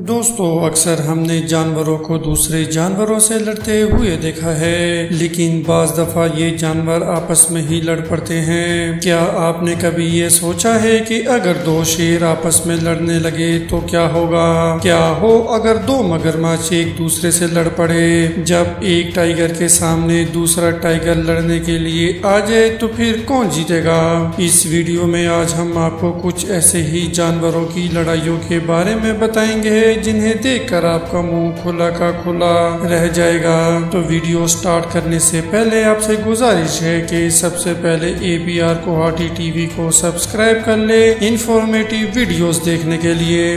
دوستو اکثر ہم نے جانوروں کو دوسرے جانوروں سے لڑتے ہوئے دیکھا ہے، لیکن بعض دفعہ یہ جانور آپس میں ہی لڑ پڑتے ہیں۔ کیا آپ نے کبھی یہ سوچا ہے کہ اگر دو شیر آپس میں لڑنے لگے تو کیا ہوگا؟ کیا ہو اگر دو مگرمچھ ایک دوسرے سے لڑ پڑے؟ جب ایک ٹائیگر کے سامنے دوسرا ٹائیگر لڑنے کے لیے آ جائے تو پھر کون جیتے گا؟ اس ویڈیو میں آج ہم آپ کو کچھ ایسے ہی جانوروں کی لڑائیوں کے بارے میں بتائیں گے جنہیں دیکھ کر آپ کا منہ کھلا کا کھلا رہ جائے گا۔ تو ویڈیو سٹارٹ کرنے سے پہلے آپ سے گزارش ہے کہ سب سے پہلے ABR کوہاٹی ٹی وی کو سبسکرائب کر لے انفارمیٹیو ویڈیوز دیکھنے کے لیے۔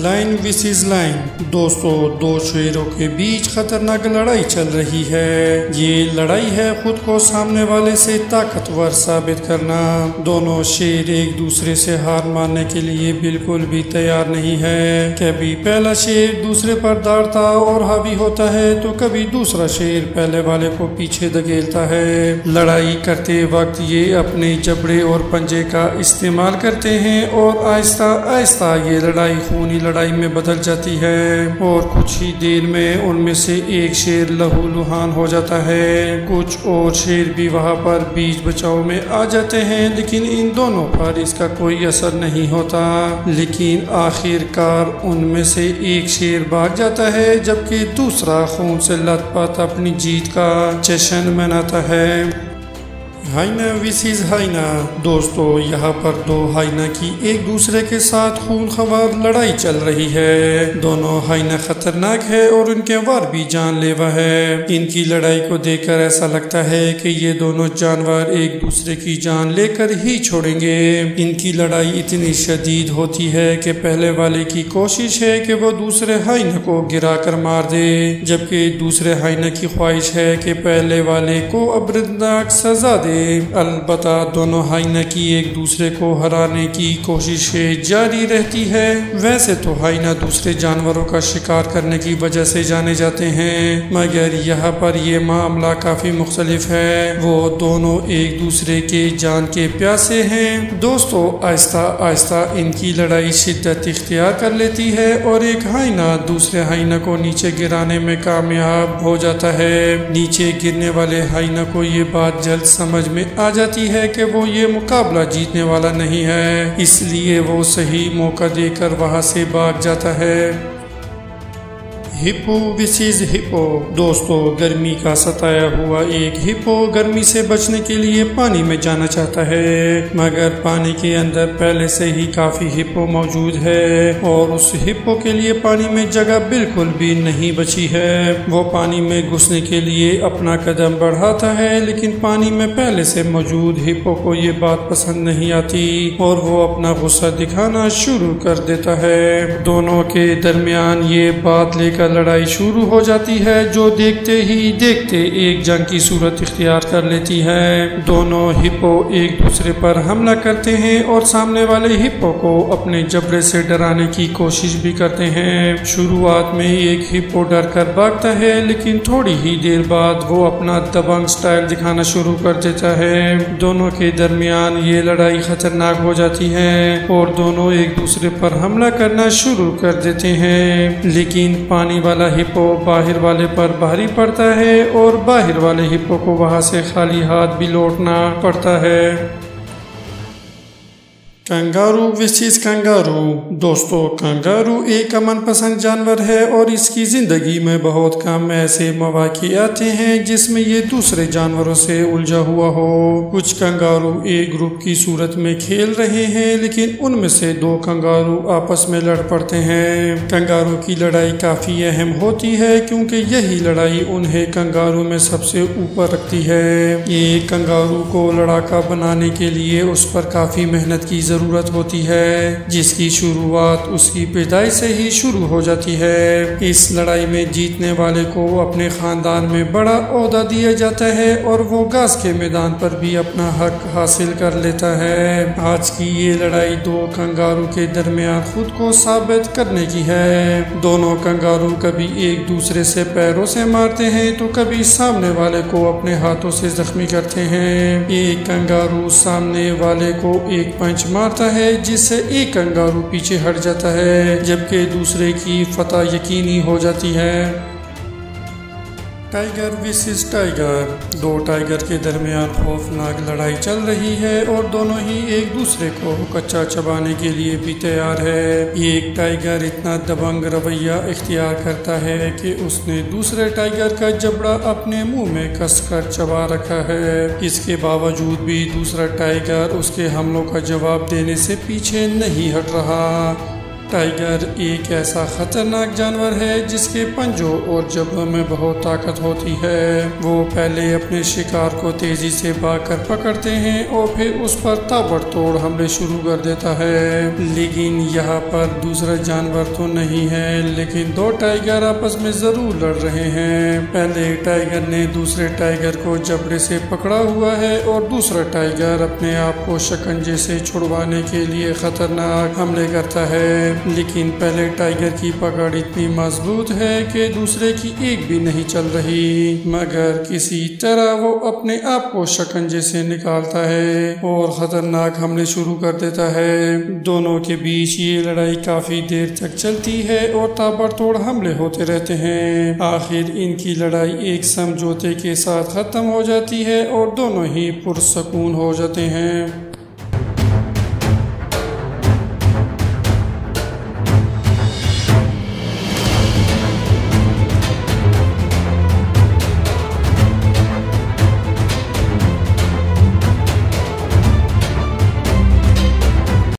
Lion versus lion. دوستو دو شیروں کے بیچ خطرناک لڑائی چل رہی ہے۔ یہ لڑائی ہے خود کو سامنے والے سے طاقتور ثابت کرنا۔ دونوں شیر ایک دوسرے سے ہار ماننے کے لیے بالکل بھی تیار نہیں ہے۔ کبھی پہلا شیر دوسرے پر دوڑتا اور حاوی ہوتا ہے تو کبھی دوسرا شیر پہلے والے کو پیچھے دھکیلتا ہے۔ لڑائی کرتے وقت یہ اپنے جبڑے اور پنجے کا استعمال کرتے ہیں اور آہستہ آہستہ یہ لڑائی میں بدل جاتی ہے اور کچھ ہی دیر میں ان میں سے ایک شیر لہو لہان ہو جاتا ہے۔ کچھ اور شیر بھی وہاں پر بیچ بچاؤ میں آ جاتے ہیں، لیکن ان دونوں پر اس کا کوئی اثر نہیں ہوتا۔ لیکن آخر کار ان میں سے ایک شیر بھاگ جاتا ہے جبکہ دوسرا خون سے لت پت اپنی جیت کا جشن مناتا ہے۔ ہائنا ویسز ہائنا۔ دوستو یہاں پر دو ہائنا کی ایک دوسرے کے ساتھ خون خوار لڑائی چل رہی ہے۔ دونوں ہائنا خطرناک ہے اور ان کے وار بھی جان لیوا ہے۔ ان کی لڑائی کو دیکھ کر ایسا لگتا ہے کہ یہ دونوں جانور ایک دوسرے کی جان لے کر ہی چھوڑیں گے۔ ان کی لڑائی اتنی شدید ہوتی ہے کہ پہلے والے کی کوشش ہے کہ وہ دوسرے ہائنا کو گرا کر مار دے، جبکہ دوسرے ہائنا کی خواہش ہے کہ پہلے والے کو عبرتناک سزا دے۔ البتہ دونوں ہائنا کی ایک دوسرے کو ہرانے کی کوششیں جاری رہتی ہے۔ ویسے تو ہائنا دوسرے جانوروں کا شکار کرنے کی وجہ سے جانے جاتے ہیں، مگر یہاں پر یہ معاملہ کافی مختلف ہے۔ وہ دونوں ایک دوسرے کے جان کے پیاسے ہیں۔ دوستو آہستہ آہستہ ان کی لڑائی شدت اختیار کر لیتی ہے اور ایک ہائنا دوسرے ہائنا کو نیچے گرانے میں کامیاب ہو جاتا ہے۔ نیچے گرنے والے ہائنا کو یہ بات جلد سمجھ میں آ جاتی ہے کہ وہ یہ مقابلہ جیتنے والا نہیں ہے، اس لیے وہ صحیح موقع دے کر وہاں سے بھاگ جاتا ہے۔ ہپو ویسز ہپو۔ دوستو گرمی کا ستایا ہوا ایک ہپو گرمی سے بچنے کے لیے پانی میں جانا چاہتا ہے، مگر پانی کے اندر پہلے سے ہی کافی ہپو موجود ہے اور اس ہپو کے لیے پانی میں جگہ بالکل بھی نہیں بچی ہے۔ وہ پانی میں گھسنے کے لیے اپنا قدم بڑھاتا ہے، لیکن پانی میں پہلے سے موجود ہپو کو یہ بات پسند نہیں آتی اور وہ اپنا غصہ دکھانا شروع کر دیتا ہے۔ دونوں کے درمیان یہ بات لے کر لڑائی شروع ہو جاتی ہے جو دیکھتے ہی دیکھتے ایک جنگ کی صورت اختیار کر لیتی ہے۔ دونوں ہپو ایک دوسرے پر حملہ کرتے ہیں اور سامنے والے ہپو کو اپنے جبڑے سے ڈرانے کی کوشش بھی کرتے ہیں۔ شروعات میں ایک ہپو ڈر کر بھاگتا ہے، لیکن تھوڑی ہی دیر بعد وہ اپنا دبنگ سٹائل دکھانا شروع کر دیتا ہے۔ دونوں کے درمیان یہ لڑائی خطرناک ہو جاتی ہے اور دونوں ایک دوسرے پر حملہ کرنا شروع کر دیتے ہیں، لیکن پانی والا ہپو باہر والے پر بھاری پڑتا ہے اور باہر والے ہپو کو وہاں سے خالی ہاتھ بھی لوٹنا پڑتا ہے۔ کنگارو ویسز کنگارو۔ دوستو کنگارو ایک امن پسند جانور ہے اور اس کی زندگی میں بہت کم ایسے مواقع آتے ہیں جس میں یہ دوسرے جانوروں سے الجھا ہوا ہو۔ کچھ کنگارو ایک گروپ کی صورت میں کھیل رہے ہیں، لیکن ان میں سے دو کنگارو آپس میں لڑ پڑتے ہیں۔ کنگارو کی لڑائی کافی اہم ہوتی ہے کیونکہ یہی لڑائی انہیں کنگارو میں سب سے اوپر رکھتی ہے۔ ایک کنگارو کو لڑاکا بنانے کے لیے اس پر کافی محنت کی ضرورت ضرورت ہوتی ہے، جس کی شروعات اس کی پیدائش سے ہی شروع ہو جاتی ہے۔ اس لڑائی میں جیتنے والے کو اپنے خاندان میں بڑا عہدہ دیا جاتا ہے اور وہ گھاس کے میدان پر بھی اپنا حق حاصل کر لیتا ہے۔ آج کی یہ لڑائی دو کنگارو کے درمیان خود کو ثابت کرنے کی ہے۔ دونوں کنگارو کبھی ایک دوسرے سے پیروں سے مارتے ہیں تو کبھی سامنے والے کو اپنے ہاتھوں سے زخمی کرتے ہیں۔ ایک کنگارو سامنے والے کو ایک پنچ مارتا ہے جس سے ایک کنگارو پیچھے ہٹ جاتا ہے، جبکہ دوسرے کی فتح یقینی ہو جاتی ہے۔ Tiger versus tiger. دو ٹائیگر کے درمیان خوفناک لڑائی چل رہی ہے اور دونوں ہی ایک دوسرے کو کچا چبانے کے لیے بھی تیار ہے۔ ایک ٹائیگر اتنا دبنگ رویہ اختیار کرتا ہے کہ اس نے دوسرے ٹائیگر کا جبڑا اپنے منہ میں کس کر چبا رکھا ہے۔ اس کے باوجود بھی دوسرا ٹائیگر اس کے حملوں کا جواب دینے سے پیچھے نہیں ہٹ رہا۔ ٹائیگر ایک ایسا خطرناک جانور ہے جس کے پنجوں اور جبڑوں میں بہت طاقت ہوتی ہے۔ وہ پہلے اپنے شکار کو تیزی سے بھاگ کر پکڑتے ہیں اور پھر اس پر تابڑ توڑ حملے شروع کر دیتا ہے۔ لیکن یہاں پر دوسرا جانور تو نہیں ہے، لیکن دو ٹائیگر آپس میں ضرور لڑ رہے ہیں۔ پہلے ٹائیگر نے دوسرے ٹائیگر کو جبڑے سے پکڑا ہوا ہے اور دوسرا ٹائیگر اپنے آپ کو شکنجے سے چھڑوانے کے لیے خطرناک حملے کرتا ہے، لیکن پہلے ٹائیگر کی پکڑ اتنی مضبوط ہے کہ دوسرے کی ایک بھی نہیں چل رہی، مگر کسی طرح وہ اپنے آپ کو شکنجے سے نکالتا ہے اور خطرناک حملے شروع کر دیتا ہے۔ دونوں کے بیچ یہ لڑائی کافی دیر تک چلتی ہے اور تابڑ توڑ حملے ہوتے رہتے ہیں۔ آخر ان کی لڑائی ایک سمجھوتے کے ساتھ ختم ہو جاتی ہے اور دونوں ہی پرسکون ہو جاتے ہیں۔